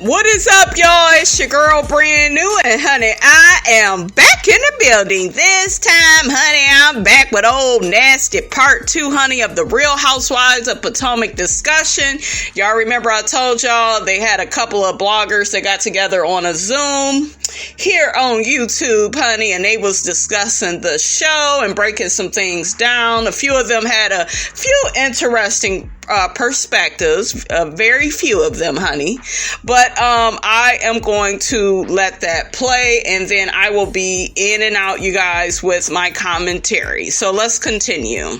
What is up, y'all? It's your girl, Brand New, and honey, I am back in the building. This time, honey, I'm back with old nasty part 2, honey, of the Real Housewives of Potomac discussion. Y'all remember I told y'all they had a couple of bloggers that got together on a Zoom here on YouTube, honey, and they was discussing the show and breaking some things down. A few of them had a few interesting perspectives, very few of them, honey, but I am going to let that play, and then I will be in and out, you guys, with my commentary. So let's continue.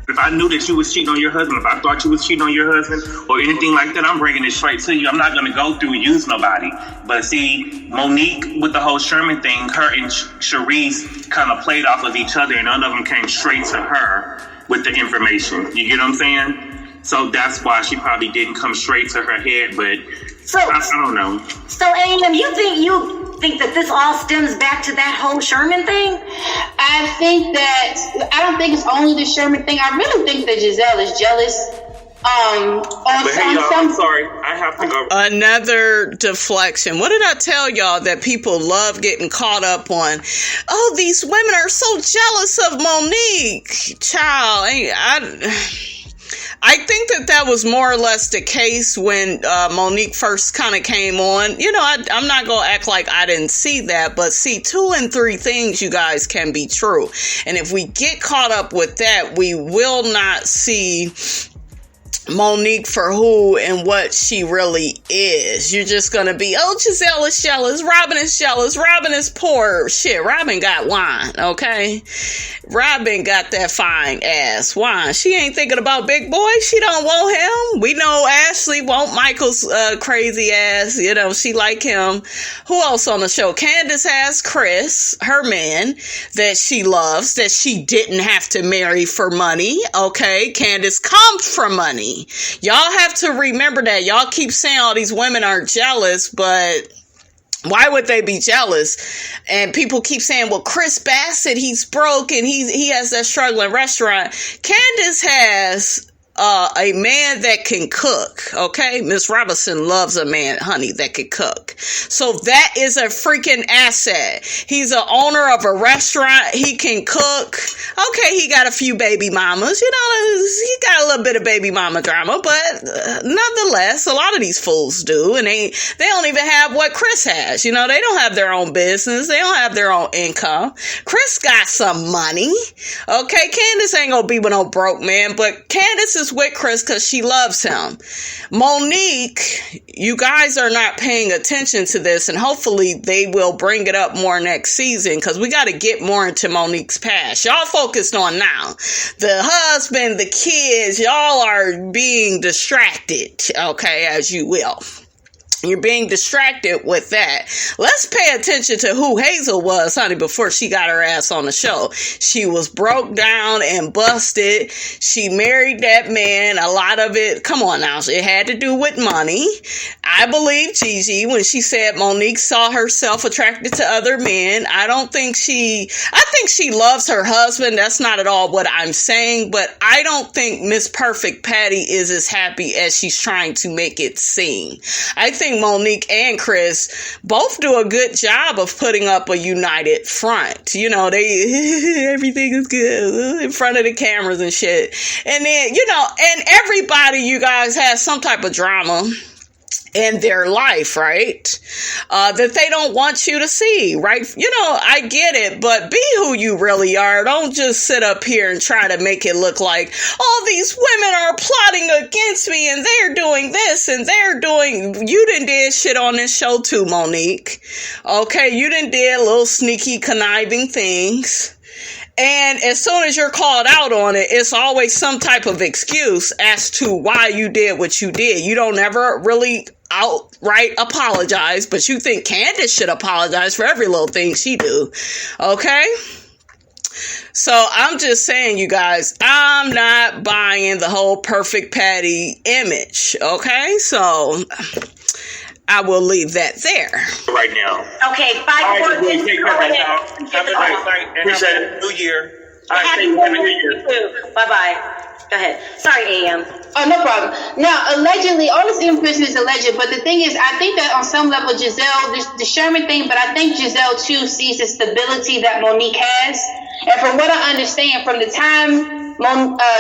If I knew that you was cheating on your husband, if I thought you was cheating on your husband or anything like that, I'm bringing it straight to you. I'm not going to go through and use nobody. But see, Monique with the whole Sherman thing, her and Sharice kind of played off of each other, and none of them came straight to her with the information. You get what I'm saying? So that's why she probably didn't come straight to her head, but I don't know. So, AM, you think that this all stems back to that whole Sherman thing? I don't think it's only the Sherman thing. I really think that Giselle is jealous. I'm sorry. I have to go. Another deflection. What did I tell y'all that people love getting caught up on? Oh, these women are so jealous of Monique. Child, I think that was more or less the case when Monique first kind of came on. You know, I'm not going to act like I didn't see that, but see, 2 and 3 things, you guys, can be true. And if we get caught up with that, we will not see Monique for who and what she really is. You're just gonna be, oh, Giselle is jealous, Robin is jealous, Robin is poor. Shit, Robin got wine, okay? Robin got that fine ass wine. She ain't thinking about big boy. She don't want him. We know Ashley want Michael's crazy ass. You know, she like him. Who else on the show? Candace has Chris, her man, that she loves, that she didn't have to marry for money, okay? Candace comes from money. Y'all have to remember that. Y'all keep saying all these women are jealous, but why would they be jealous? And people keep saying, well, Chris Bassett, he's broke and he has that struggling restaurant. Candace has a man that can cook, okay? Miss Robinson loves a man, honey, that can cook. So that is a freaking asset. He's an owner of a restaurant. He can cook. Okay, he got a few baby mamas. You know, he got a little bit of baby mama drama, but nonetheless, a lot of these fools do, and they don't even have what Chris has. You know, they don't have their own business. They don't have their own income. Chris got some money, okay? Candace ain't gonna be with no broke man, but Candace is with Chris because she loves him. Monique, you guys are not paying attention to this, and hopefully they will bring it up more next season, because we got to get more into Monique's past. Y'all focused on now the husband, the kids. Y'all are being distracted, okay, as you will. You're being distracted with that. Let's pay attention to who Hazel was, honey, before she got her ass on the show. She was broke down and busted. She married that man. A lot of it, come on now, it had to do with money. I believe Gigi when she said Monique saw herself attracted to other men. I think she loves her husband. That's not at all what I'm saying, but I don't think Miss Perfect Patty is as happy as she's trying to make it seem. I think Monique and Chris both do a good job of putting up a united front. You know, they everything is good in front of the cameras and shit. And then, you know, and everybody, you guys, has some type of drama in their life, right? That they don't want you to see, right? You know, I get it, but be who you really are. Don't just sit up here and try to make it look like all these women are plotting against me and they're doing this and they're doing, you done did shit on this show too, Monique. Okay, you done did little sneaky conniving things. And as soon as you're called out on it, it's always some type of excuse as to why you did what you did. You don't ever really outright apologize, but you think Candace should apologize for every little thing she do. Okay? So I'm just saying, you guys, I'm not buying the whole Perfect Patty image. Okay? So I will leave that there. Right now. Okay, 5 4 Take care of y'all. Have a nice night and have a new year. Happy New Year. Bye-bye. Go ahead. Sorry, AM. Oh, no problem. Now, allegedly, all this information is alleged, but the thing is, I think that on some level, Giselle, the Sherman thing, but I think Giselle, too, sees the stability that Monique has. And from what I understand, from the time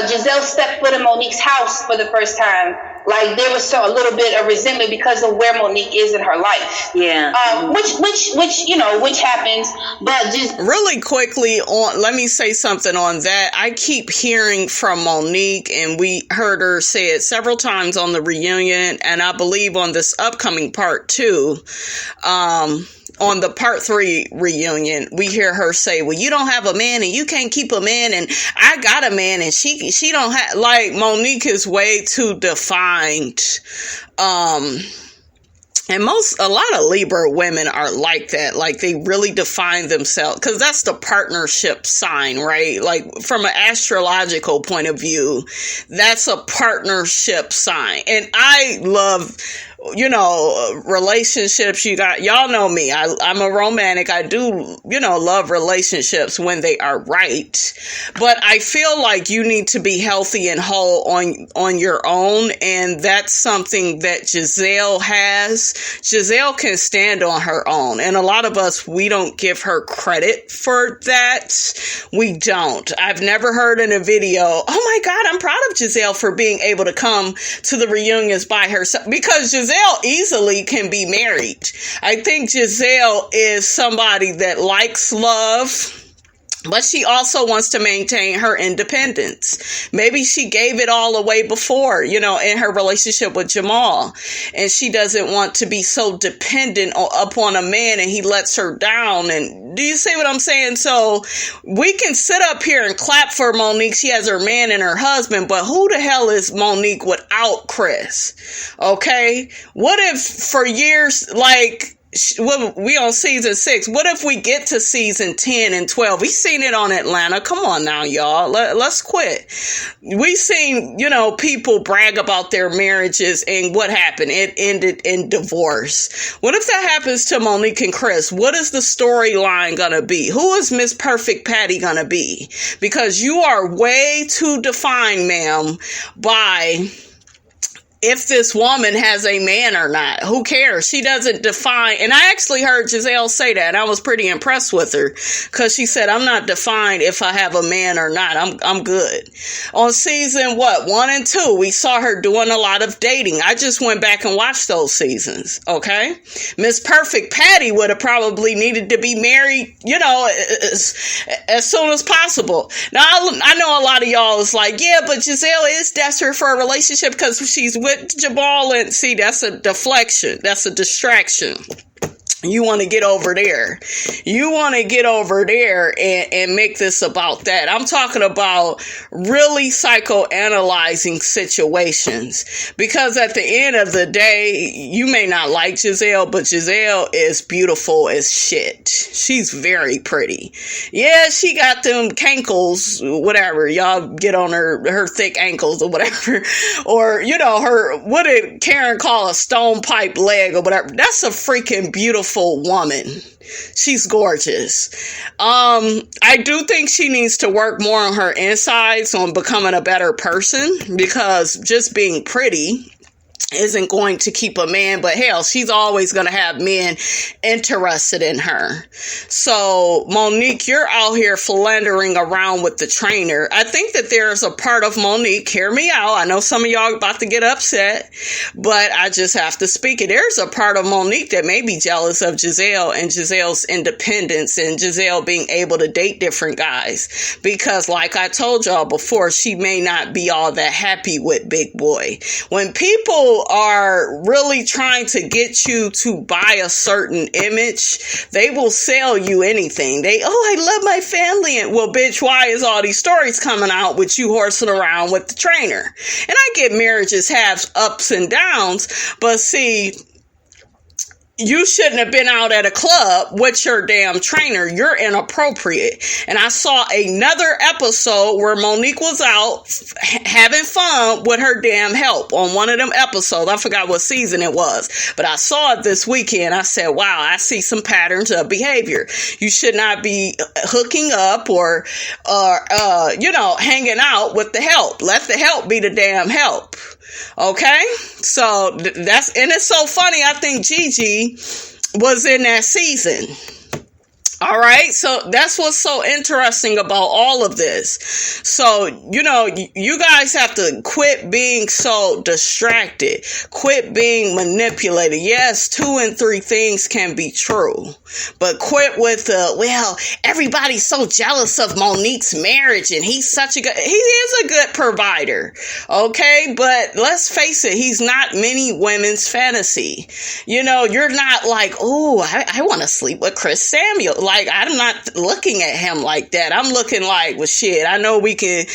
Giselle stepped foot in Monique's house for the first time, like there was a little bit of resentment because of where Monique is in her life. Yeah. Which happens, but just really quickly let me say something on that. I keep hearing from Monique, and we heard her say it several times on the reunion, and I believe on this upcoming part 2. On the part 3 reunion, we hear her say, well, you don't have a man and you can't keep a man, and I got a man and she don't have, like, Monique is way too defined. And a lot of Libra women are like that. Like, they really define themselves, because that's the partnership sign, right? Like, from an astrological point of view, that's a partnership sign. And I love, relationships. Y'all know me. I'm a romantic. I do, love relationships when they are right. But I feel like you need to be healthy and whole on your own. And that's something that Giselle has. Giselle can stand on her own. And a lot of us, we don't give her credit for that. We don't. I've never heard in a video, oh my God, I'm proud of Giselle for being able to come to the reunions by herself. Because Giselle easily can be married. I think Giselle is somebody that likes love, but she also wants to maintain her independence. Maybe she gave it all away before, in her relationship with Jamal. And she doesn't want to be so dependent upon a man, and he lets her down. And do you see what I'm saying? So we can sit up here and clap for Monique. She has her man and her husband, but who the hell is Monique without Chris? Okay? What if for years, like, we on season 6. What if we get to season 10 and 12? We seen it on Atlanta. Come on now, y'all. Let's quit. We seen, people brag about their marriages, and what happened? It ended in divorce. What if that happens to Monique and Chris? What is the storyline gonna be? Who is Miss Perfect Patty gonna be? Because you are way too defined, ma'am, by if this woman has a man or not. Who cares? She doesn't define. And I actually heard Giselle say that, and I was pretty impressed with her, because she said, I'm not defined if I have a man or not. I'm good. On season 1 and 2, we saw her doing a lot of dating. I just went back and watched those seasons. Okay. Miss Perfect Patty would have probably needed to be married, as soon as possible. Now, I know a lot of y'all is like, yeah, but Giselle is desperate for a relationship because she's with Jamal, and see, that's a deflection. That's a distraction. You want to get over there. You want to get over there and make this about that. I'm talking about really psychoanalyzing situations. Because at the end of the day, you may not like Giselle, but Giselle is beautiful as shit. She's very pretty. Yeah, she got them cankles, whatever. Y'all get on her thick ankles or whatever. Or, her, what did Karen call a stone pipe leg or whatever? That's a freaking beautiful woman. She's gorgeous. I do think she needs to work more on her insides, on becoming a better person, because just being pretty isn't going to keep a man, but hell, she's always going to have men interested in her. So, Monique, you're out here philandering around with the trainer. I think that there's a part of Monique, hear me out, I know some of y'all about to get upset, but I just have to speak it. There's a part of Monique that may be jealous of Giselle and Giselle's independence and Giselle being able to date different guys, because like I told y'all before, she may not be all that happy with Big Boy. When people are really trying to get you to buy a certain image, they will sell you anything. I love my family. And well, bitch, why is all these stories coming out with you horsing around with the trainer? And I get marriages have ups and downs, but see, you shouldn't have been out at a club with your damn trainer. You're inappropriate. And I saw another episode where Monique was out having fun with her damn help on one of them episodes. I forgot what season it was, but I saw it this weekend. I said, wow, I see some patterns of behavior. You should not be hooking up or hanging out with the help. Let the help be the damn help. Okay, so and it's so funny. I think Gigi was in that season. All right, so that's what's so interesting about all of this. So, you guys have to quit being so distracted, quit being manipulated. Yes, 2 and 3 things can be true, but quit with everybody's so jealous of Monique's marriage and he is a good provider. Okay, but let's face it, he's not many women's fantasy. You're not like, oh, I want to sleep with Chris Samuel. Like, I'm not looking at him like that. I'm looking like, well, shit, I know we can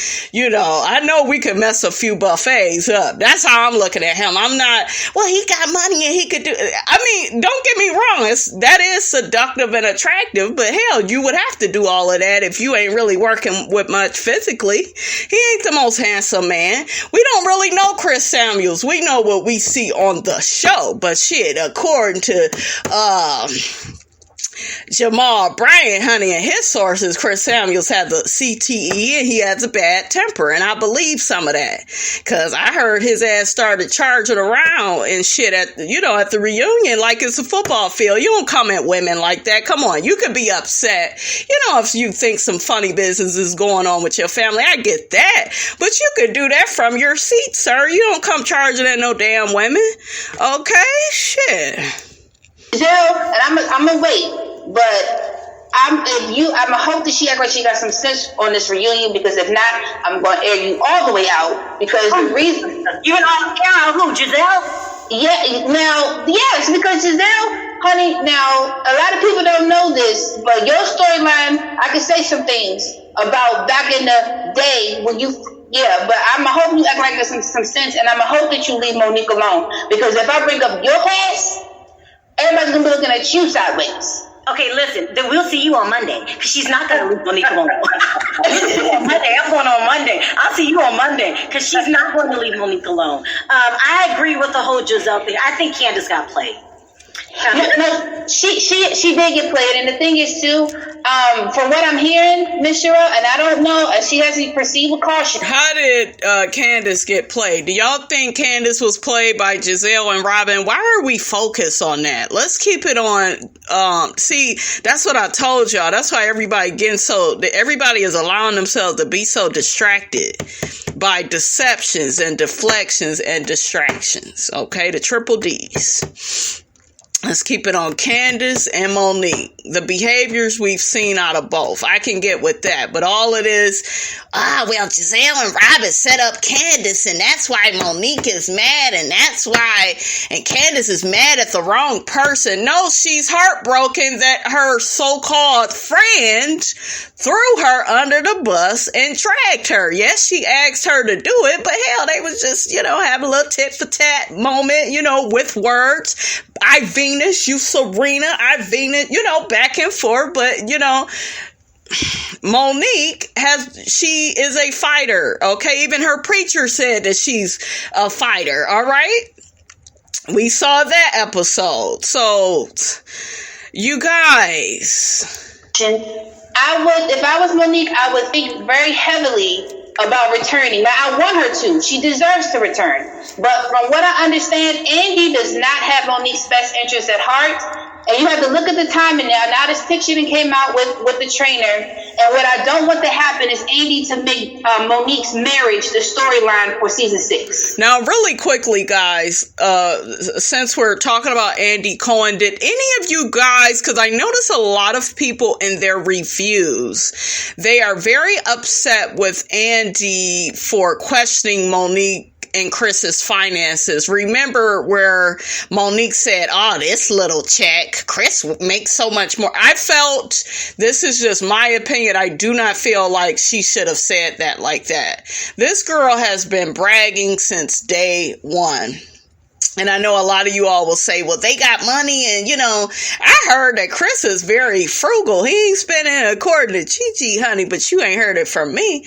mess a few buffets up. That's how I'm looking at him. I'm not, well, he got money and he could do, don't get me wrong. That is seductive and attractive, but hell, you would have to do all of that if you ain't really working with much physically. He ain't the most handsome man. We don't really know Chris Samuels. We know what we see on the show, but shit, according to, Jamal Bryant, honey, and his sources, Chris Samuels had the CTE and he has a bad temper, and I believe some of that, because I heard his ass started charging around and shit at the reunion like it's a football field. You don't come at women like that. Come on, you could be upset, if you think some funny business is going on with your family. I get that, but you could do that from your seat, sir. You don't come charging at no damn women. Okay, shit. Jill, and I'm gonna wait. But I'm gonna hope that she acts like she got some sense on this reunion, because if not, I'm gonna air you all the way out. Because the reason you and all out who, Giselle? Yeah, now yes, because Giselle, honey. Now a lot of people don't know this, but your storyline, I can say some things about back in the day when you. Yeah, but I'm gonna hope you act like there's some sense, and I'm gonna hope that you leave Monique alone, because if I bring up your past, everybody's gonna be looking at you sideways. Okay, listen, then we'll see you on Monday, because she's not going to leave Monique alone. Monday, I'm going on Monday. I'll see you on Monday, because she's not going to leave Monique alone. I agree with the whole Giselle thing. I think Candace got played. No, she did get played, and the thing is too, from what I'm hearing, Miss Shira, and I don't know, she has to proceed with caution. How did Candace get played? Do y'all think Candace was played by Giselle and Robin? Why are we focused on that? Let's keep it on. See, that's what I told y'all. That's why everybody is allowing themselves to be so distracted by deceptions and deflections and distractions. Okay, the triple D's. Let's keep it on Candace and Monique. The behaviors we've seen out of both. I can get with that. But all it is, Giselle and Robin set up Candace, and that's why Monique is mad, and Candace is mad at the wrong person. No, she's heartbroken that her so-called friend threw her under the bus and dragged her. Yes, she asked her to do it, but hell, they was just, having a little tit-for-tat moment, with words. I Venus, you Serena, I Venus, back and forth. But, Monique she is a fighter. Okay. Even her preacher said that she's a fighter. All right. We saw that episode. So you guys. If I was Monique, I would think very heavily about returning. Now, I want her to. She deserves to return. But from what I understand, Andy does not have Monique's best interest at heart. And you have to look at the timing now. Now this picture came out with the trainer. And what I don't want to happen is Andy to make Monique's marriage the storyline for season 6. Now, really quickly, guys, since we're talking about Andy Cohen, did any of you guys, because I notice a lot of people in their reviews, they are very upset with Andy for questioning Monique and Chris's finances. Remember where Monique said, this little check, Chris makes so much more. I felt, this is just my opinion, I do not feel like she should have said that like that. This girl has been bragging since day one. And I know a lot of you all will say, well, they got money. And, you know, I heard that Chris is very frugal. He ain't spending according to Chi, honey, but you ain't heard it from me.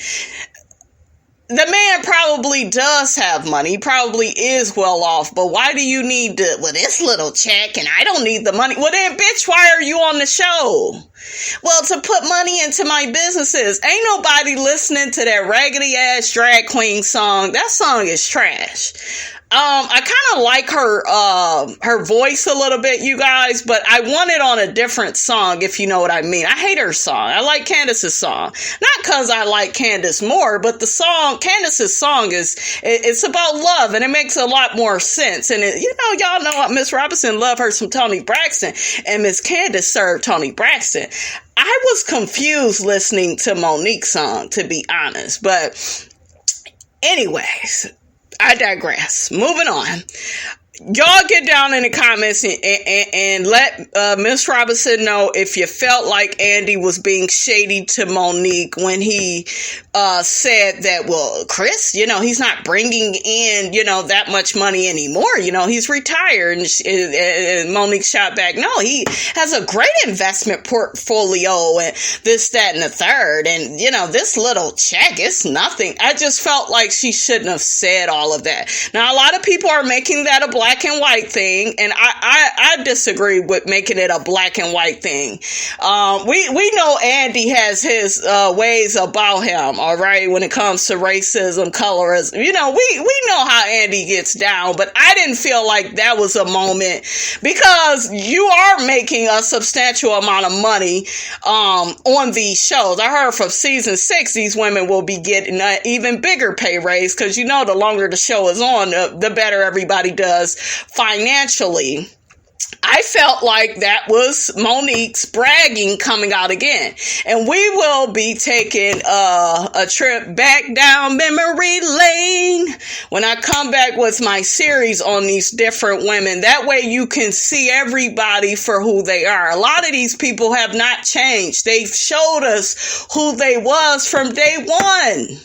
The man probably does have money. He probably is well off. But why do you need this little check and I don't need the money? Well, then, bitch, why are you on the show? Well, to put money into my businesses. Ain't nobody listening to that raggedy ass drag queen song. That song is trash. I kind of like her voice a little bit, you guys, but I want it on a different song, if you know what I mean. I hate her song. I like Candace's song. Not because I like Candace more, but the song, Candace's song it's about love, and it makes a lot more sense. And y'all know Miss Robinson loved her some Toni Braxton, and Miss Candace served Toni Braxton. I was confused listening to Monique's song, to be honest, but anyways, I digress. Moving on. Y'all get down in the comments and let Miss Robinson know if you felt like Andy was being shady to Monique when he said that, well, Chris, he's not bringing in, that much money anymore. He's retired. And Monique shot back, no, he has a great investment portfolio and this, that, and the third. And, this little check, it's nothing. I just felt like she shouldn't have said all of that. Now, a lot of people are making that a black and white thing, and I disagree with making it a black and white thing. We know Andy has his ways about him, all right, when it comes to racism, colorism. We know how Andy gets down, but I didn't feel like that was a moment, because you are making a substantial amount of money on these shows. I heard from season 6 these women will be getting an even bigger pay raise, because the longer the show is on, the better everybody does financially. I felt like that was Monique's bragging coming out again. And we will be taking a trip back down memory lane when I come back with my series on these different women. That way you can see everybody for who they are. A lot of these people have not changed. They've showed us who they was from day one.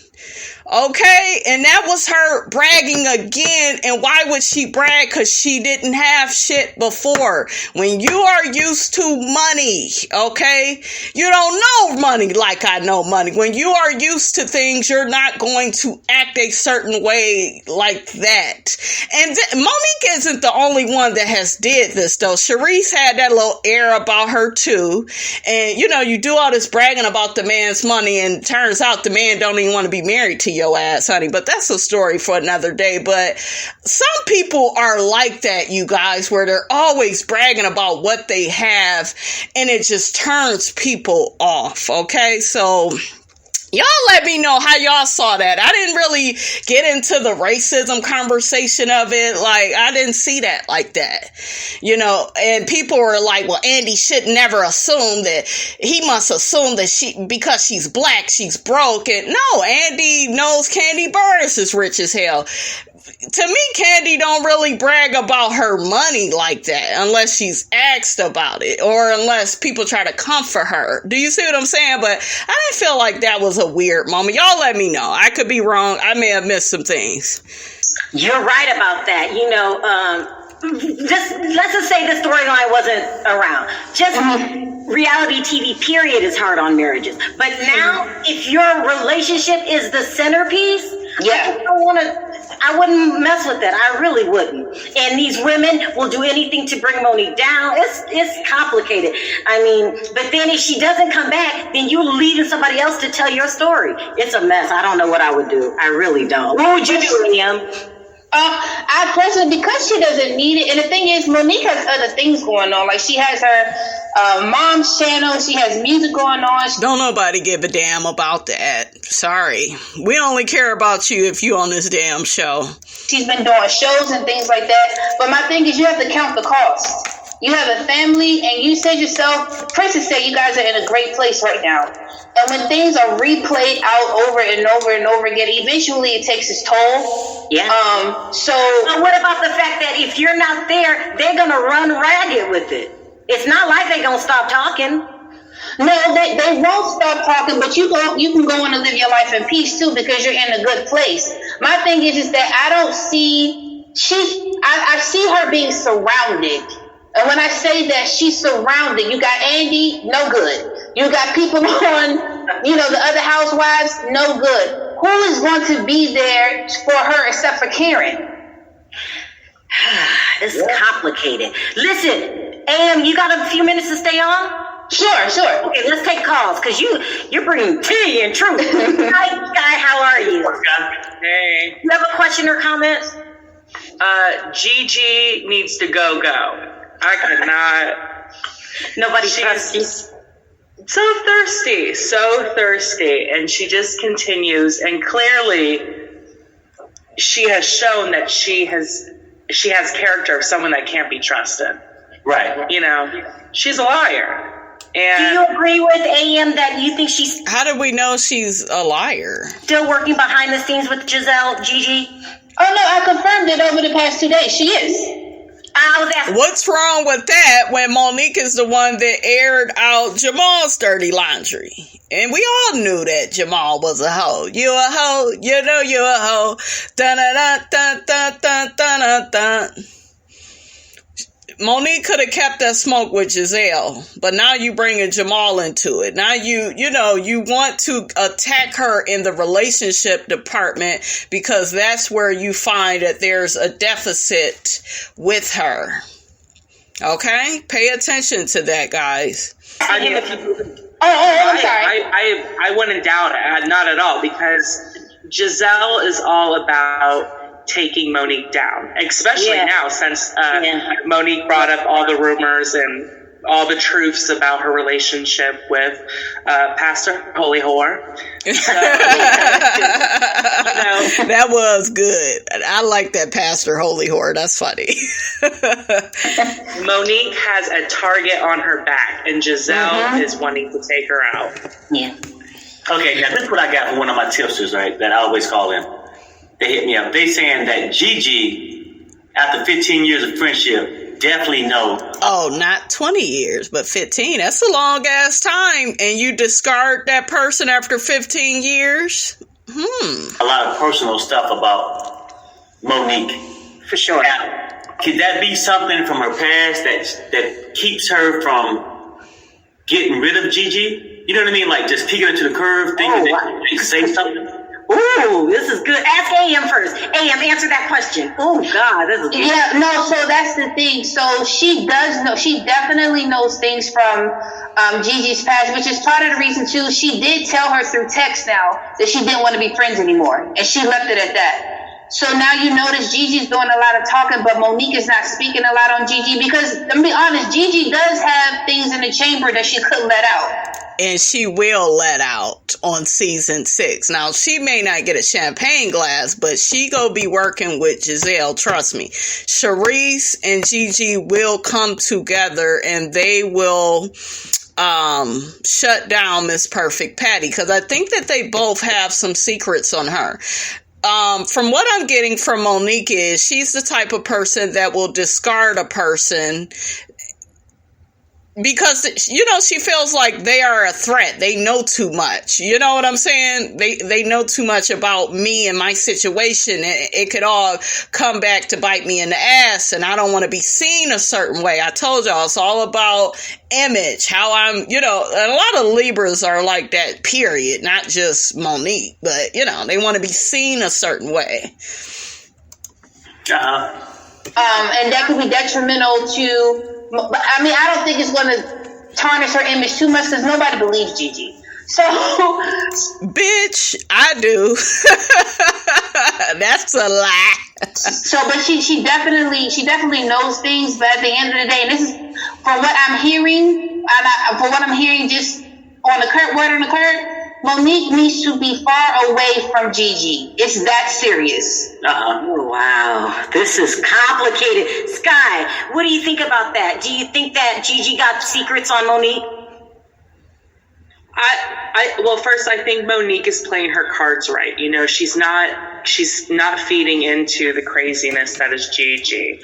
Okay, and that was her bragging again. And why would she brag? Because she didn't have shit before. When you are used to money, okay, you don't know money like I know money. When you are used to things, you're not going to act a certain way like that. And Monique isn't the only one that has did this, though. Sharice had that little air about her too. And you do all this bragging about the man's money, and turns out the man don't even want to be married to your ass, honey. But that's a story for another day. But some people are like that, you guys, where they're always bragging about what they have, and it just turns people off. Okay, so y'all let me know how y'all saw that. I didn't really get into the racism conversation of it. Like, I didn't see that like that. And people were like, well, Andy should never assume that. He must assume that because she's black, she's broke. And no, Andy knows Candy Burris is rich as hell. To me, Candy don't really brag about her money like that unless she's asked about it, or unless people try to comfort her. Do you see what I'm saying? But I didn't feel like that was a weird moment. Y'all let me know. I could be wrong. I may have missed some things. You're right about that. Let's just say the storyline wasn't around. Reality TV period is hard on marriages. But now, if your relationship is the centerpiece, I wouldn't mess with that. I really wouldn't. And these women will do anything to bring Monique down. It's complicated. But then if she doesn't come back, then you're leaving somebody else to tell your story. It's a mess. I don't know what I would do. I really don't. What would you do, Liam? I personally, because she doesn't need it, and the thing is, Monique has other things going on. Like, she has her mom's channel, she has music going on. Don't nobody give a damn about that. Sorry. We only care about you if you on this damn show. She's been doing shows and things like that. But my thing is, you have to count the cost. You have a family, and you said yourself, Princess said you guys are in a great place right now. And when things are replayed out over and over and over again, eventually it takes its toll. Yeah. So what about the fact that if you're not there, they're going to run ragged with it? It's not like they're going to stop talking. No, they won't stop talking, but you can go on and live your life in peace too, because you're in a good place. My thing is that I don't see I see her being surrounded. And when I say that she's surrounded, you got Andy, no good. You got people on, the other housewives, no good. Who is going to be there for her except for Karen? This is complicated. Listen, AM, you got a few minutes to stay on? Sure. Okay, let's take calls because you're bringing tea and truth. Hi, Guy, how are you? Hey. You have a question or comment? Gigi needs to go. I cannot. Nobody trusts you. So thirsty. And she just continues. And clearly, she has shown that she has character of someone that can't be trusted. Right. She's a liar. And do you agree with AM that you think she's How do we know she's a liar? still working behind the scenes with Gigi? Oh, no, I confirmed it over the past 2 days. She is. I was asking. What's wrong with that when Monique is the one that aired out Jamal's dirty laundry? And we all knew that Jamal was a hoe. You a hoe, you know you a hoe. Dun-dun-dun-dun-dun-dun-dun-dun. Monique could have kept that smoke with Giselle, but now you bringing Jamal into it. Now you want to attack her in the relationship department because that's where you find that there's a deficit with her. Okay? Pay attention to that, guys. I mean, I'm sorry. I wouldn't doubt it, not at all, because Giselle is all about taking Monique down, especially now since Monique brought up all the rumors and all the truths about her relationship with Pastor Holy Whore. That was good. I like that Pastor Holy Whore. That's funny. Monique has a target on her back, and Giselle is wanting to take her out. Yeah. Okay, now this is what I got from one of my tipsters, right, that I always call in. They hit me up. They saying that Gigi, after 15 years of friendship, definitely know. Oh, not 20 years, but 15. That's a long ass time. And you discard that person after 15 years? A lot of personal stuff about Monique. For sure. Now, could that be something from her past that keeps her from getting rid of Gigi? You know what I mean? Like just peeking her to the curve, thinking that she can say something? Ooh, this is good. Ask AM first. AM, answer that question. Oh, God, this is good. Yeah, no, so that's the thing. So she does know, she definitely knows things from Gigi's past, which is part of the reason, too. She did tell her through text now that she didn't want to be friends anymore, and she left it at that. So now you notice Gigi's doing a lot of talking, but Monique is not speaking a lot on Gigi because, to be honest, Gigi does have things in the chamber that she could let out. And she will let out on season 6. Now, she may not get a champagne glass, but she go be working with Giselle, trust me. Charisse and Gigi will come together and they will shut down Miss Perfect Patty because I think that they both have some secrets on her. From what I'm getting from Monique is she's the type of person that will discard a person because, she feels like they are a threat. They know too much. You know what I'm saying? They know too much about me and my situation. It could all come back to bite me in the ass, and I don't want to be seen a certain way. I told y'all it's all about image, how I'm, a lot of Libras are like that, period. Not just Monique, but, they want to be seen a certain way. And that could be detrimental to... I mean, I don't think it's going to tarnish her image too much because nobody believes Gigi. So, bitch, I do. That's a lie. So, but she definitely knows things. But at the end of the day, and this is from what I'm hearing, just on the word on the curb. Monique needs to be far away from Gigi. It's that serious. Oh, wow. This is complicated. Sky, what do you think about that? Do you think that Gigi got secrets on Monique? Well, first, I think Monique is playing her cards right. She's not feeding into the craziness that is Gigi.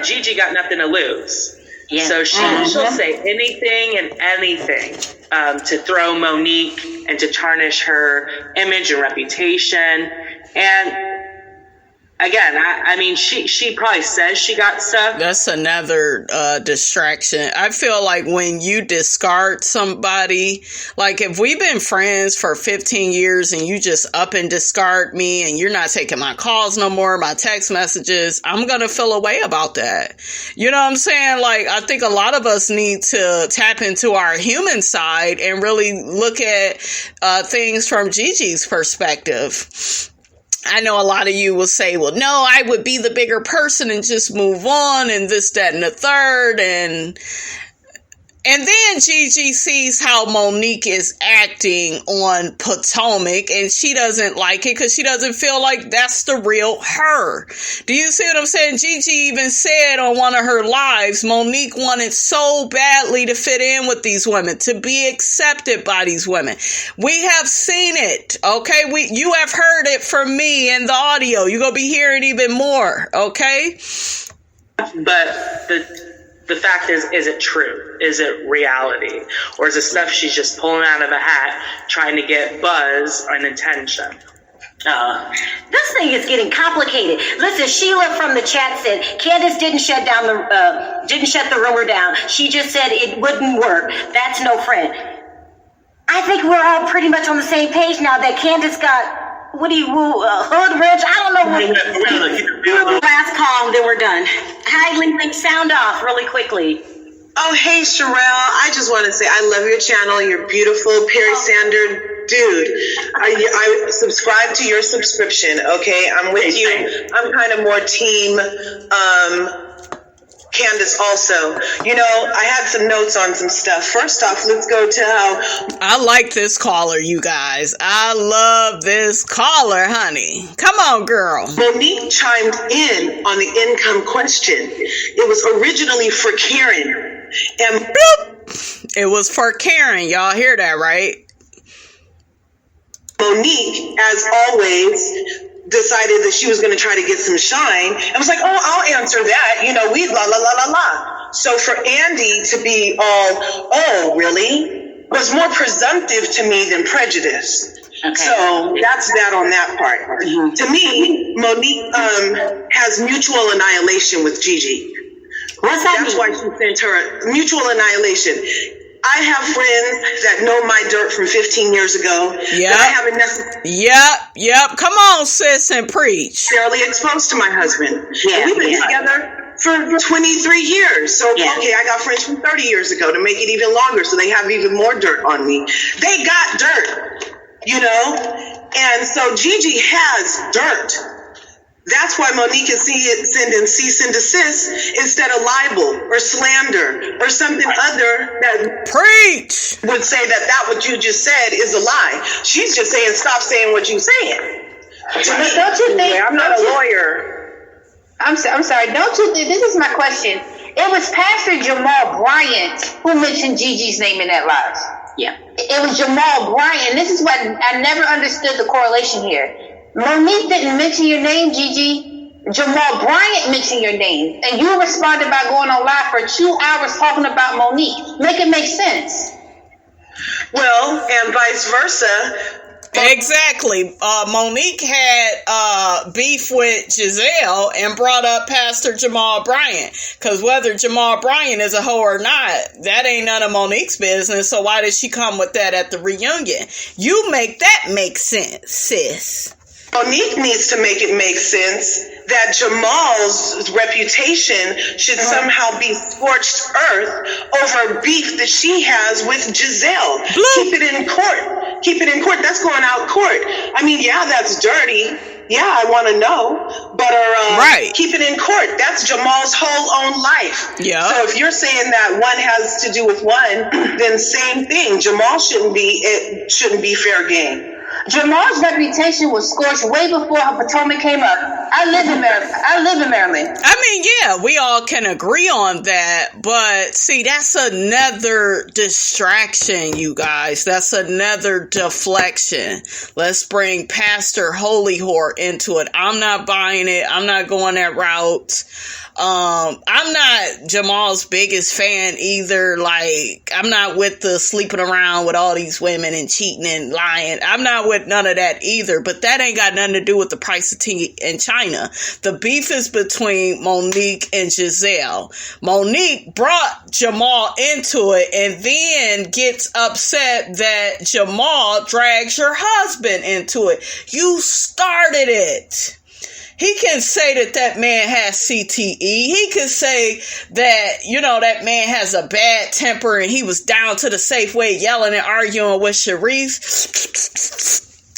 Gigi got nothing to lose. Yeah. So she'll say anything and anything to throw Monique and to tarnish her image and reputation. And again, I mean, she probably says she got stuff. That's another distraction. I feel like when you discard somebody, like if we've been friends for 15 years and you just up and discard me and you're not taking my calls no more, my text messages, I'm going to feel a way about that. You know what I'm saying? Like, I think a lot of us need to tap into our human side and really look at things from Gigi's perspective. I know a lot of you will say, well, no, I would be the bigger person and just move on and this, that, and the third. And then Gigi sees how Monique is acting on Potomac and she doesn't like it because she doesn't feel like that's the real her. Do you see what I'm saying? Gigi even said on one of her lives, Monique wanted so badly to fit in with these women, to be accepted by these women. We have seen it, okay? You have heard it from me in the audio. You're going to be hearing even more, okay? But the fact is it true? Is it reality? Or is it stuff she's just pulling out of a hat, trying to get buzz and attention? This thing is getting complicated. Listen, Sheila from the chat said Candace didn't shut the rumor down. She just said it wouldn't work. That's no friend. I think we're all pretty much on the same page now that Candace got, what do you hood rich? I don't know. Last call, then we're done. Hi, Link, sound off really quickly. Oh, hey, Sherelle. I just want to say I love your channel. You're beautiful. Perry Sander, dude. I subscribe to your subscription, okay? I'm with you. I'm kind of more team Candace also. You know, I had some notes on some stuff. First off, let's go to how... I like this caller, you guys. I love this caller, honey. Come on, girl. Monique chimed in on the income question. It was originally for Karen. And boop, it was for Karen. Y'all hear that, right? Monique, as always, decided that she was going to try to get some shine and was like, oh, I'll answer that. You know, we la la la la la. So for Andy to be all, oh, really, was more presumptive to me than prejudice. Okay. So that's that on that part. Mm-hmm. To me, Monique has mutual annihilation with Gigi. What's that? That's why she sent her mutual annihilation. I have friends that know my dirt from 15 years ago. Yeah. I haven't necessarily. Yep. Come on, sis, and preach. Fairly exposed to my husband. Yeah. We've been together for 23 years. So, okay, I got friends from 30 years ago to make it even longer, so they have even more dirt on me. They got dirt, you know? And so Gigi has dirt. That's why Monique is sending cease and desist instead of libel or slander or something other that preach would say that what you just said is a lie. She's just saying, stop saying what you're saying. Don't you think? I'm not a lawyer. I'm sorry. Don't you think? This is my question. It was Pastor Jamal Bryant who mentioned Gigi's name in that live. Yeah. It was Jamal Bryant. This is what I never understood the correlation here. Monique didn't mention your name, Gigi. Jamal Bryant mentioned your name. And you responded by going on live for 2 hours talking about Monique. Make it make sense. Well, and vice versa. Exactly. Monique had beef with Giselle and brought up Pastor Jamal Bryant. Because whether Jamal Bryant is a hoe or not, that ain't none of Monique's business. So why did she come with that at the reunion? You make that make sense, sis. Monique needs to make it make sense that Jamal's reputation should somehow be scorched earth over beef that she has with Giselle. Keep it in court. Keep it in court. That's going out court. I mean, yeah, that's dirty. Yeah, I want to know. But right. Keep it in court. That's Jamal's whole own life. Yeah. So if you're saying that one has to do with one, then same thing. Jamal shouldn't be fair game. Jamal's reputation was scorched way before Potomac came up. I live in Maryland. I mean, yeah, we all can agree on that. But see, that's another distraction, you guys. That's another deflection. Let's bring Pastor Holy Whore into it. I'm not buying it. I'm not going that route. I'm not Jamal's biggest fan either. Like, I'm not with the sleeping around with all these women and cheating and lying. I'm not with none of that either. But that ain't got nothing to do with the price of tea in China. The beef is between Monique and Giselle. Monique brought Jamal into it and then gets upset that Jamal drags her husband into it. You started it. He can say that man has CTE. He could say that, that man has a bad temper and he was down to the Safeway yelling and arguing with Sharice.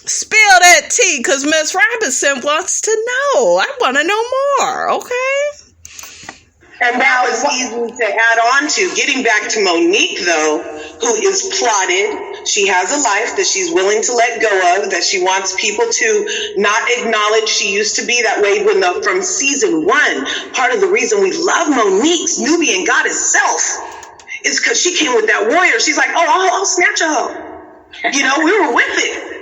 Spill that tea, because Miss Robinson wants to know. I want to know more, okay? And that was easy to add on to. Getting back to Monique, though, who is plotted. She has a life that she's willing to let go of, that she wants people to not acknowledge she used to be that way from season 1. Part of the reason we love Monique's Nubian goddess self is because she came with that warrior. She's like, I'll snatch a hoe. We were with it.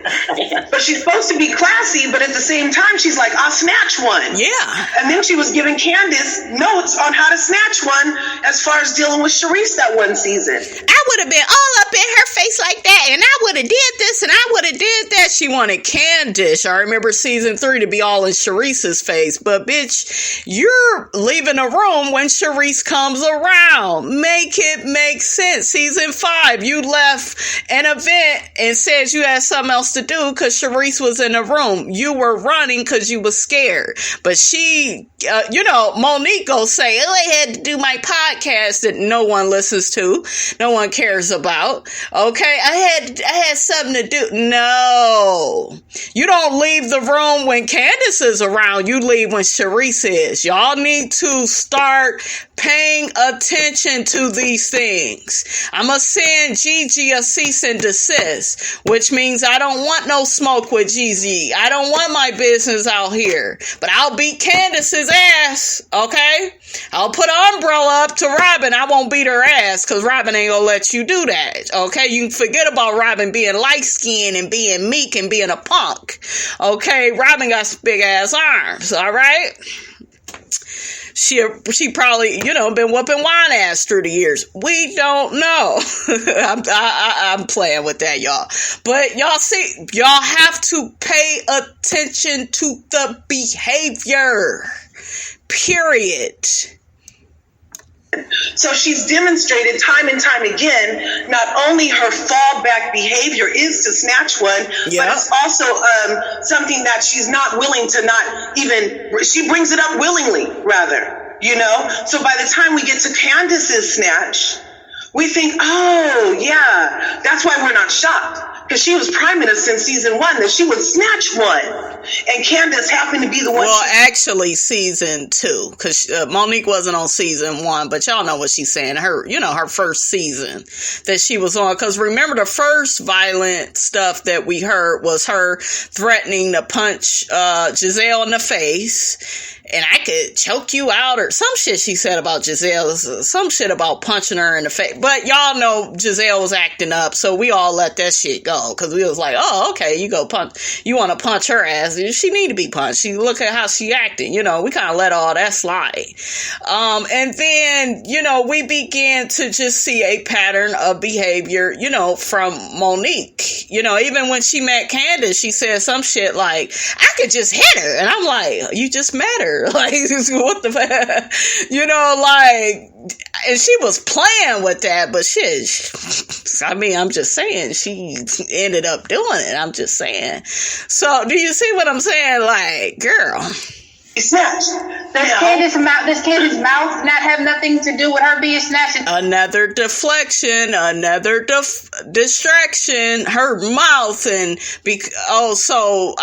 But she's supposed to be classy, but at the same time, she's like, I'll snatch one. Yeah. And then she was giving Candace notes on how to snatch one as far as dealing with Sharice that one season. I would have been all up in her face like that, and I would have did this, and I would have did that. She wanted Candace. I remember season 3 to be all in Sharice's face. But, bitch, you're leaving a room when Sharice comes around. Make it make sense. Season 5, you left an event and said you had something else to do because Sharice was in the room. You were running because you was scared. But she, Monique go say, I had to do my podcast that no one listens to, no one cares about. Okay, I had something to do. No, you don't leave the room when Candace is around. You leave when Sharice is. Y'all need to start paying attention to these things. I'm going to send Gigi a cease and desist, which means I don't want no smoke with Gigi. I don't want my business out here. But I'll beat Candace's ass, okay? I'll put an umbrella up to Robin. I won't beat her ass because Robin ain't going to let you do that, okay? You can forget about Robin being light-skinned and being meek and being a punk, okay? Robin got big-ass arms, all right? She probably, been whooping wine ass through the years. We don't know. I'm playing with that, y'all. But y'all see, y'all have to pay attention to the behavior. Period. So she's demonstrated time and time again, not only her fallback behavior is to snatch one, but it's also something that she's not willing to she brings it up willingly, rather, So by the time we get to Candace's snatch, we think, oh, yeah, that's why we're not shocked. Because she was priming us since season 1 that she would snatch one. And Candace happened to be the one. Well, actually, season 2. Because Monique wasn't on season 1. But y'all know what she's saying. Her first season that she was on. Because remember, the first violent stuff that we heard was her threatening to punch Giselle in the face. And I could choke you out, or some shit she said about Giselle, some shit about punching her in the face. But y'all know Giselle was acting up, so we all let that shit go, because we was like, oh, okay, you want to punch her ass. She need to be punched. Look at how she acted. We kind of let all that slide. And then, we began to just see a pattern of behavior, from Monique. Even when she met Candace, she said some shit like, I could just hit her. And I'm like, you just met her. Like, what the fuck? And she was playing with that, but shit, I'm just saying, she ended up doing it. I'm just saying. So, do you see what I'm saying? Like, girl. Snatched. Does Candace's mouth not have nothing to do with her being snatched? Another deflection, another distraction. Her mouth so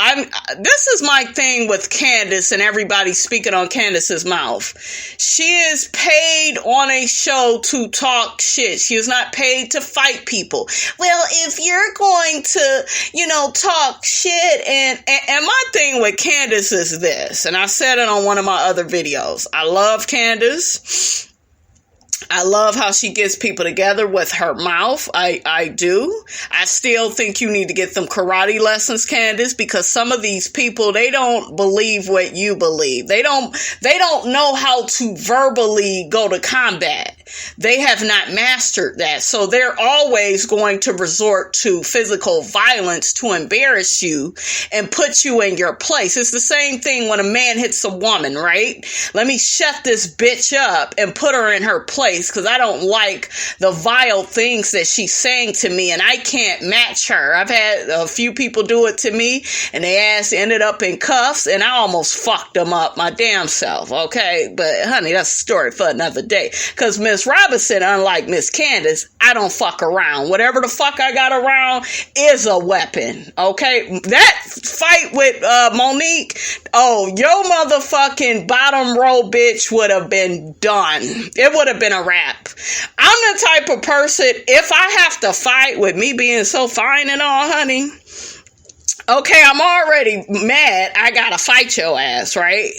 this is my thing with Candace and everybody speaking on Candace's mouth. She is paid on a show to talk shit. She is not paid to fight people. Well, if you're going to, talk shit and my thing with Candace is this, and I said it on one of my other videos. I love Candace. I love how she gets people together with her mouth. I do. I still think you need to get them karate lessons, Candace, because some of these people, they don't believe what you believe. They don't know how to verbally go to combat. They have not mastered that. So they're always going to resort to physical violence to embarrass you and put you in your place. It's the same thing when a man hits a woman, right? Let me shut this bitch up and put her in her place because I don't like the vile things that she's saying to me and I can't match her. I've had a few people do it to me and their ass ended up in cuffs and I almost fucked them up my damn self, okay? But honey, that's a story for another day. Because Miss Robinson, unlike Miss Candace, I don't fuck around. Whatever the fuck I got around is a weapon, okay? That fight with Monique, oh, your motherfucking bottom row bitch would have been done. It would have been a wrap. I'm the type of person, if I have to fight with me being so fine and all, honey, okay, I'm already mad. I gotta fight your ass, right?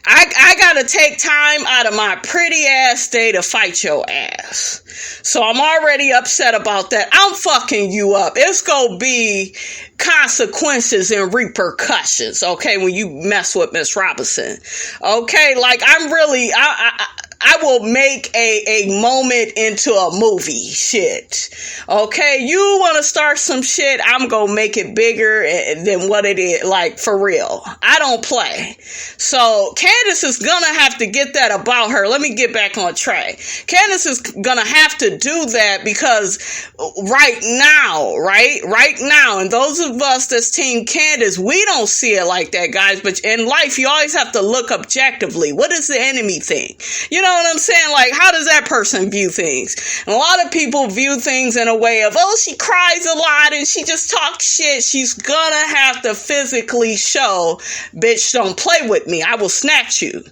I gotta take time out of my pretty ass day to fight your ass. So I'm already upset about that. I'm fucking you up. It's gonna be consequences and repercussions, okay, when you mess with Miss Robinson. Okay, like I'm really, I will make a moment into a movie. Shit. Okay, you want to start some shit, I'm going to make it bigger than what it is, like, for real. I don't play. So, Candace is going to have to get that about her. Let me get back on track. Candace is going to have to do that because right now, and those of us that's Team Candace, we don't see it like that, guys, but in life, you always have to look objectively. What does the enemy think? You know what I'm saying? Like, how does that person view things? And a lot of people view things in a way of, oh, she cries a lot and she just talks shit. She's gonna have to physically show, bitch, don't play with me. I will snatch you.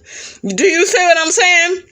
Do you see what I'm saying?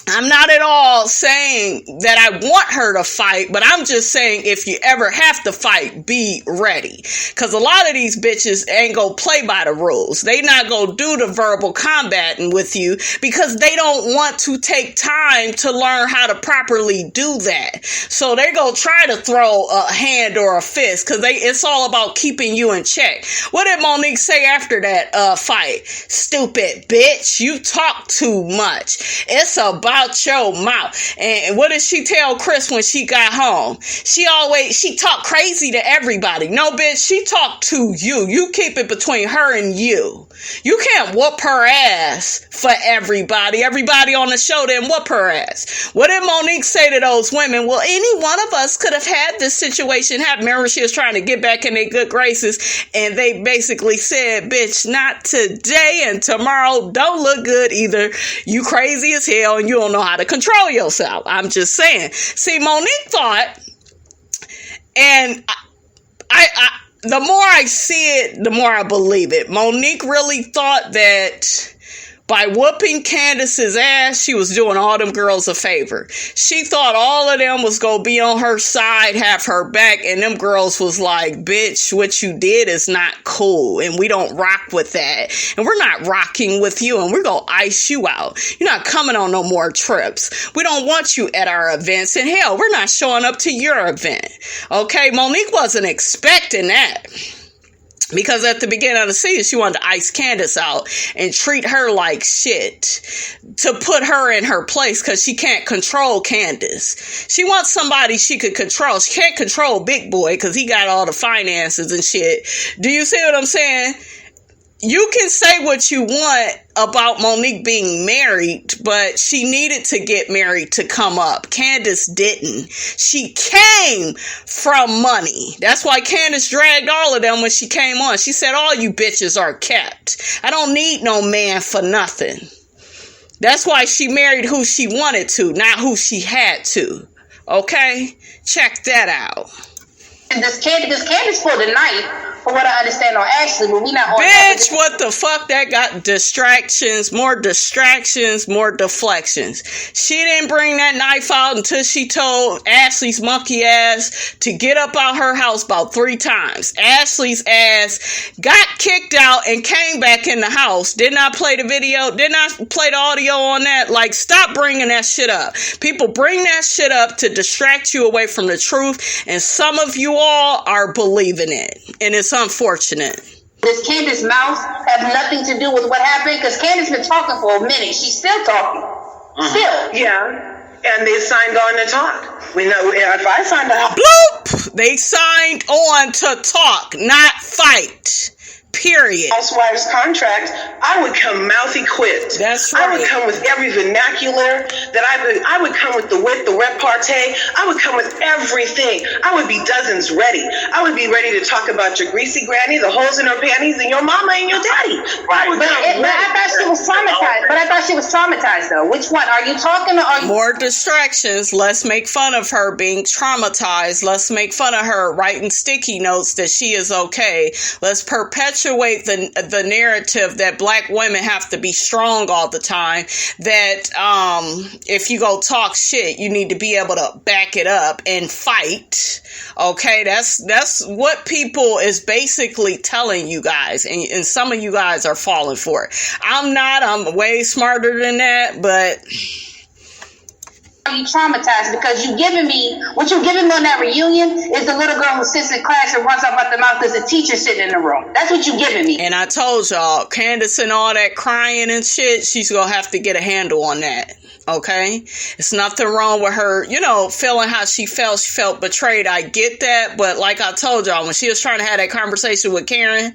I'm not at all saying that I want her to fight, but I'm just saying if you ever have to fight, be ready. Because a lot of these bitches ain't gonna play by the rules. They not gonna do the verbal combating with you because they don't want to take time to learn how to properly do that. So they're gonna try to throw a hand or a fist because it's all about keeping you in check. What did Monique say after that fight? Stupid bitch, you talk too much. It's about your mouth. And what did she tell Chris when she got home? She talked crazy to everybody. No, bitch, she talked to you. You keep it between her and you. You can't whoop her ass for everybody. Everybody on the show didn't whoop her ass. What did Monique say to those women? Well, any one of us could have had this situation happen. Remember, she was trying to get back in their good graces, and they basically said, bitch, not today and tomorrow don't look good either. You crazy as hell, and you don't know how to control yourself. I'm just saying. See, Monique thought, and I the more I see it, the more I believe it. Monique really thought that by whooping Candace's ass, she was doing all them girls a favor. She thought all of them was going to be on her side, have her back, and them girls was like, bitch, what you did is not cool, and we don't rock with that, and we're not rocking with you, and we're going to ice you out. You're not coming on no more trips. We don't want you at our events, and hell, we're not showing up to your event. Okay, Monique wasn't expecting that. Because at the beginning of the season, she wanted to ice Candace out and treat her like shit to put her in her place because she can't control Candace. She wants somebody she could control. She can't control Big Boy because he got all the finances and shit. Do you see what I'm saying? You can say what you want about Monique being married, but she needed to get married to come up. Candace didn't. She came from money. That's why Candace dragged all of them when she came on. She said, all you bitches are kept. I don't need no man for nothing. That's why she married who she wanted to, not who she had to. Okay? Check that out. And does Candace pull the knife from what I understand on Ashley, but we not on Bitch, what the fuck? That got distractions, more deflections. She didn't bring that knife out until she told Ashley's monkey ass to get up out her house about 3 times. Ashley's ass got kicked out and came back in the house. Did not play the video, did not play the audio on that. Like, stop bringing that shit up. People bring that shit up to distract you away from the truth, and some of you all are believing it, and it's unfortunate. Does Candace's mouth have nothing to do with what happened? Because Candace been talking for a minute. She's still talking. Still. Yeah. And they signed on to talk. We know if I signed on. Bloop! They signed on to talk, not fight. Period. Housewives contract, I would come mouth equipped. That's right. I would come with every vernacular that I would come with the repartee. I would come with everything. I would be dozens ready. I would be ready to talk about your greasy granny, the holes in her panties, and your mama and your daddy. Right. But I thought she was traumatized. But I thought she was traumatized though. Which one? Are you talking or are you? More distractions. Let's make fun of her being traumatized. Let's make fun of her writing sticky notes that she is okay. Let's perpetuate the narrative that black women have to be strong all the time, that if you go talk shit, you need to be able to back it up and fight. Okay, that's what people is basically telling you guys, and some of you guys are falling for it. I'm way smarter than that, but Are you traumatized? Because what you giving me on that reunion is the little girl who sits in class and runs up out the mouth because the teacher sitting in the room. That's what you giving me. And I told y'all, Candace and all that crying and shit, she's gonna have to get a handle on that. Okay? It's nothing wrong with her, feeling how she felt betrayed. I get that, but like I told y'all, when she was trying to have that conversation with Karen,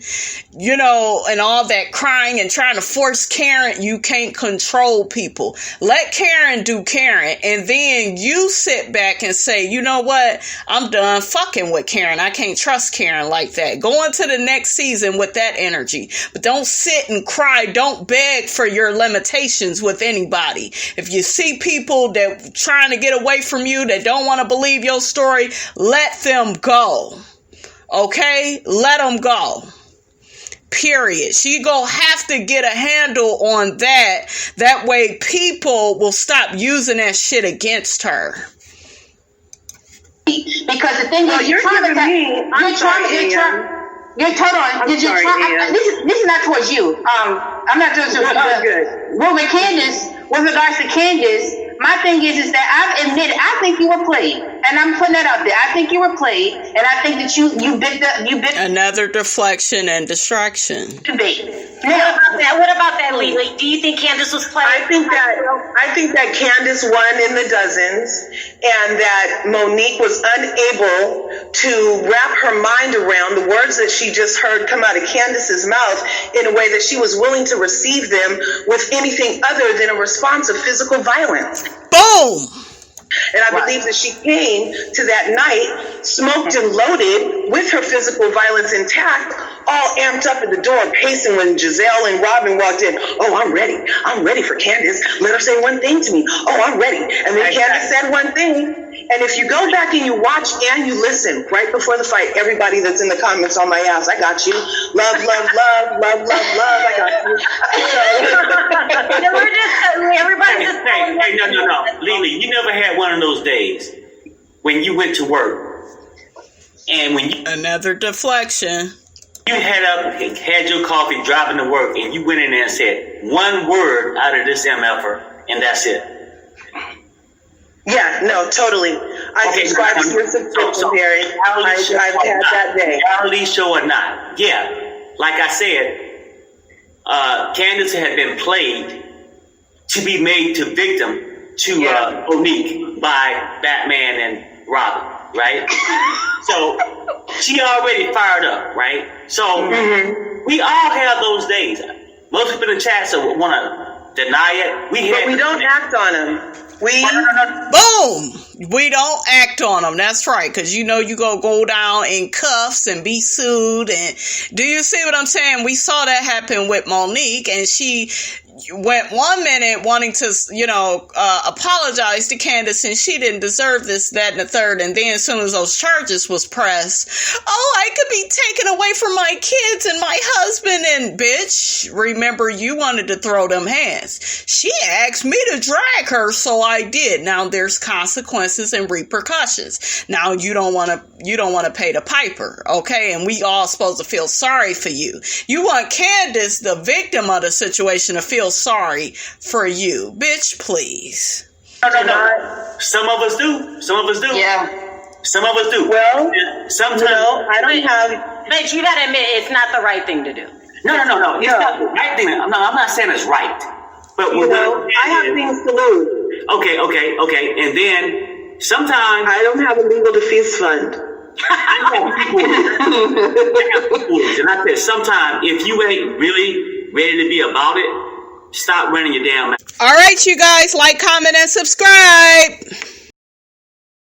and all that crying and trying to force Karen, you can't control people. Let Karen do Karen, and then you sit back and say, you know what? I'm done fucking with Karen. I can't trust Karen like that. Go into the next season with that energy, but don't sit and cry. Don't beg for your limitations with anybody. If you see people that trying to get away from you, that don't want to believe your story, let them go. Okay? Let them go. Period. She gonna have to get a handle on that. That way people will stop using that shit against her. Because the thing is, you're traumatized. This is not towards you. I'm not doing so good. Well, with regards to Candace, my thing is that I think you were played, and I'm putting that out there. I think you were played, and I think that you bit another deflection and distraction. What about that, Lily? Do you think Candace was played? I think that Candace won in the dozens, and that Monique was unable to wrap her mind around the words that she just heard come out of Candace's mouth in a way that she was willing to receive them with anything other than a response of physical violence. Boom! And I believe that she came to that night smoked and loaded with her physical violence intact, all amped up at the door, pacing when Giselle and Robin walked in. Oh, I'm ready. I'm ready for Candace. Let her say one thing to me. Oh, I'm ready. And then Candace said one thing. And if you go back and you watch and you listen right before the fight, everybody that's in the comments on my ass, I got you. Love, love, love, love, love, love. I got you. Hey, no. Lily, you never had one of those days when you went to work and when you... Another deflection. You had your coffee, driving to work, and you went in there and said one word out of this MFer, and that's it. Yeah, no, totally. I subscribe to your subscription, Barry. I've had that day. Reality show or not. Yeah, like I said, Candace had been played to be made to victim to Monique by Batman and Robin, right? So she already fired up, right? So we all have those days. Most people in the chat want to deny it. But we don't act on them. Boom! We don't act on them. That's right. Because you go down in cuffs and be sued. And do you see what I'm saying? We saw that happen with Monique, and she went 1 minute wanting to, apologize to Candace, and she didn't deserve this, that, and the third. And then as soon as those charges was pressed, I could be taken away from my kids and my husband. And bitch, remember, you wanted to throw them hands. She asked me to drag her, so I did. Now there's consequences and repercussions. Now you don't want to pay the piper, okay? And we all supposed to feel sorry for you. You want Candace, the victim of the situation, to feel sorry for you. Bitch, please. No. Some of us do. Yeah. Some of us do. Well, sometimes. No, I don't have. But you gotta admit, it's not the right thing to do. No. It's not the right thing. I'm not saying it's right. But I have things to lose. Okay. And then sometimes I don't have a legal defense fund. I have people, and I said, sometimes if you ain't really ready to be about it, stop running your damn mouth. All right, you guys, like, comment, and subscribe.